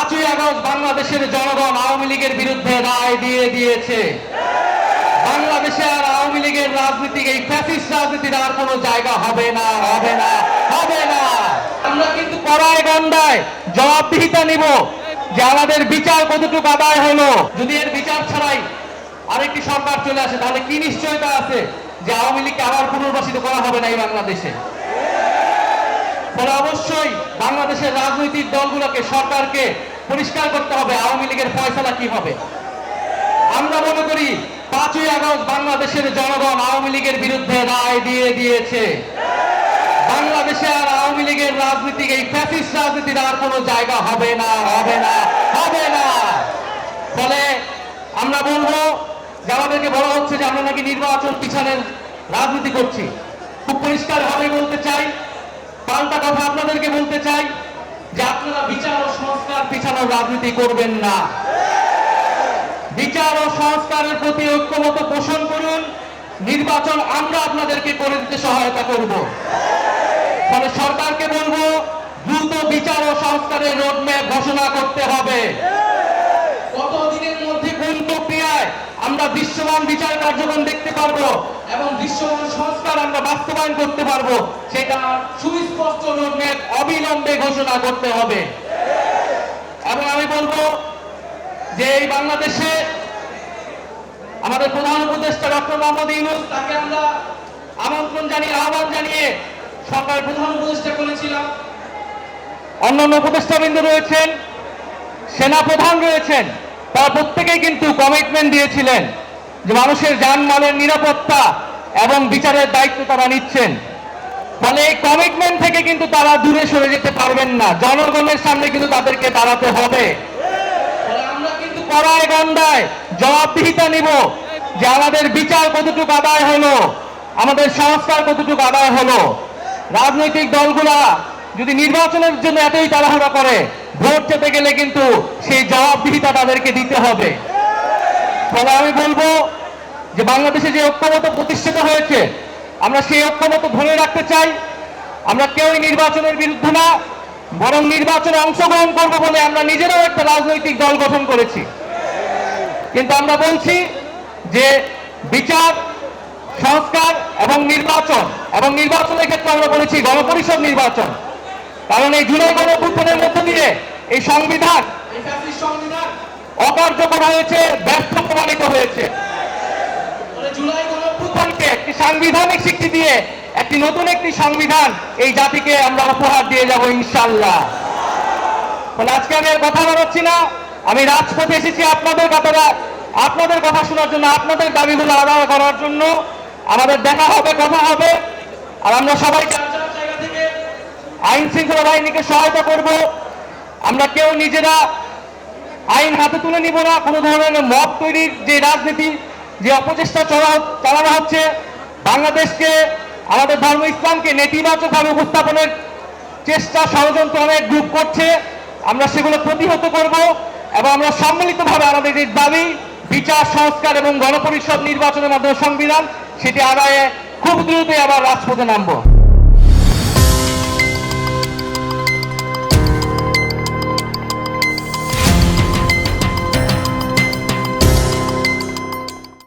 5ই August বাংলাদেশের জনগণ আওয়ামী লীগের বিরুদ্ধে রায় দিয়ে দিয়েছে। বাংলাদেশে আর আওয়ামী লীগের রাজনীতি, এই ফ্যাসিস্ট রাজনীতির আর কোনো জায়গা হবে না, হবে না, হবে না। আমরা কিন্তু কড়ায় গন্ডায় জবাবদিহিতা নিব যে আমাদের বিচার কতটুকু আদায় হলো। যদি এর বিচার ছাড়াই আরেকটি সরকার চলে আসে তাহলে কি নিশ্চয়তা আছে যে আওয়ামী লীগকে আবার পুনর্বাসিত করা হবে না এই বাংলাদেশে? ফলে অবশ্যই বাংলাদেশের রাজনৈতিক দলগুলোকে, সরকারকে পরিষ্কার করতে হবে আওয়ামী লীগের ফয়সালা কি হবে। আমরা মনে করি 5ই আগস্ট বাংলাদেশের জনগণ আওয়ামী লীগের বিরুদ্ধে রায় দিয়ে দিয়েছে। বাংলাদেশে আর আওয়ামী লীগের রাজনীতি, এই ফ্যাসিস্ট রাজনীতির আর কোনো জায়গা হবে না, হবে না, হবে না। ফলে আমরা বলবো যে আমাদেরকে বলা হচ্ছে যে আমরা নাকি নির্বাচন পিছনের রাজনীতি করছি। খুব পরিষ্কার ভাবে বলতে চাই, পাল্টা কথা আপনাদেরকে বলতে চাই যে আপনারা বিচার ও সংস্কার পিছানোর রাজনীতি করবেন না। বিচার ও সংস্কারের প্রতি ঐক্যমত পোষণ করুন। নির্বাচন আমরা আপনাদেরকে করে দিতে সহায়তা করব। ফলে সরকারকে বলবো দ্রুত বিচার ও সংস্কারের রোডম্যাপ ঘোষণা করতে হবে। কতদিনের মধ্যে কোন প্রক্রিয়ায় আমরা দৃশ্যমান বিচার কার্যক্রম দেখতে পারবো এবং দৃশ্যমান সংস্কার আমরা বাস্তবায়ন করতে পারবো, সেটা সুস্পষ্ট রোডম্যাপ অবিলম্বে ঘোষণা করতে হবে। এবং আমি বলবো যে এই বাংলাদেশে আমাদের প্রধান উপদেষ্টা ডক্টর মোহাম্মদ ইউনূস, তাকে আমরা আমন্ত্রণ জানিয়ে, আহ্বান জানিয়ে সরকারের প্রধান উপদেষ্টা করেছিলাম। অন্যান্য উপদেষ্টাবৃন্দ রয়েছেন, সেনা প্রধান রয়েছেন, তারা প্রত্যেকেই কিন্তু কমিটমেন্ট দিয়েছিলেন যে মানুষের জানমালের নিরাপত্তা এবং বিচারের দায়িত্ব তারা নিচ্ছেন। ফলে এই কমিটমেন্ট থেকে কিন্তু তারা দূরে সরে যেতে পারবেন না। জনগণের সামনে কিন্তু তাদেরকে দাঁড়াতে হবে। আমরা কিন্তু কড়ায় গন্ডায় জবাবদিহিতা নিব যে আমাদের বিচার কতটুকু আদায় হলো, আমাদের সংস্কার কতটুকু আদায় হলো। রাজনৈতিক দলগুলা যদি নির্বাচনের জন্য এতই তাড়াহুড়া করে, ভোট পেতে গেলে কিন্তু সেই জবাবদিহিতা তাদেরকে দিতে হবে। ফলে আমি বলবো যে বাংলাদেশে যে ঐক্যমত প্রতিষ্ঠিত হয়েছে, আমরা সেই ঐক্যমত ধরে রাখতে চাই। আমরা কেউই নির্বাচনের বিরুদ্ধে না, বরং নির্বাচনে অংশগ্রহণ করবো বলে আমরা নিজেরাও একটা রাজনৈতিক দল গঠন করেছি। কিন্তু আমরা বলছি যে বিচার, সংস্কার এবং নির্বাচনের ক্ষেত্রে আমরা বলেছি গণপরিষদ নির্বাচন। কারণ এই জুলাই গণঅভ্যুত্থানের মধ্য দিয়ে এই সংবিধান অকার্যকর হয়েছে, ব্যর্থ প্রমাণিত হয়েছে। জুলাই গণঅভ্যুত্থানকে একটি সাংবিধানিক স্বীকৃতি দিয়ে একটি নতুন একটি সংবিধান এই জাতিকে আমরা উপহার দিয়ে যাব ইনশাআল্লাহ। ফলে আজকে আমি আর কথা বাড়াচ্ছি না, আমি রাজপথে এসেছি আপনাদের কথা শোনার জন্য, আপনাদের দাবিগুলো আদায় করার জন্য। আমাদের দেখা হবে, কথা হবে, আর আমরা সবাই জায়গা থেকে আইন শৃঙ্খলা বাহিনীকে সহায়তা করব। আমরা কেউ নিজেরা আইন হাতে তুলে নিব না। কোনো ধরনের মব তৈরির যে রাজনীতি, যে অপচেষ্টা চালানো হচ্ছে, বাংলাদেশকে, আমাদের ধর্ম ইসলামকে নেতিবাচকভাবে উপস্থাপনের চেষ্টা, ষড়যন্ত্র অনেক গ্রুপ করছে, আমরা সেগুলো প্রতিহত করব এবং আমরা সম্মিলিতভাবে আমাদের যে দাবি বিচার, সংস্কার এবং গণপরিষদ নির্বাচনের মাধ্যমে সংবিধান, সেটি আদায়ে খুব দ্রুতই আবার রাজপথে নামবো।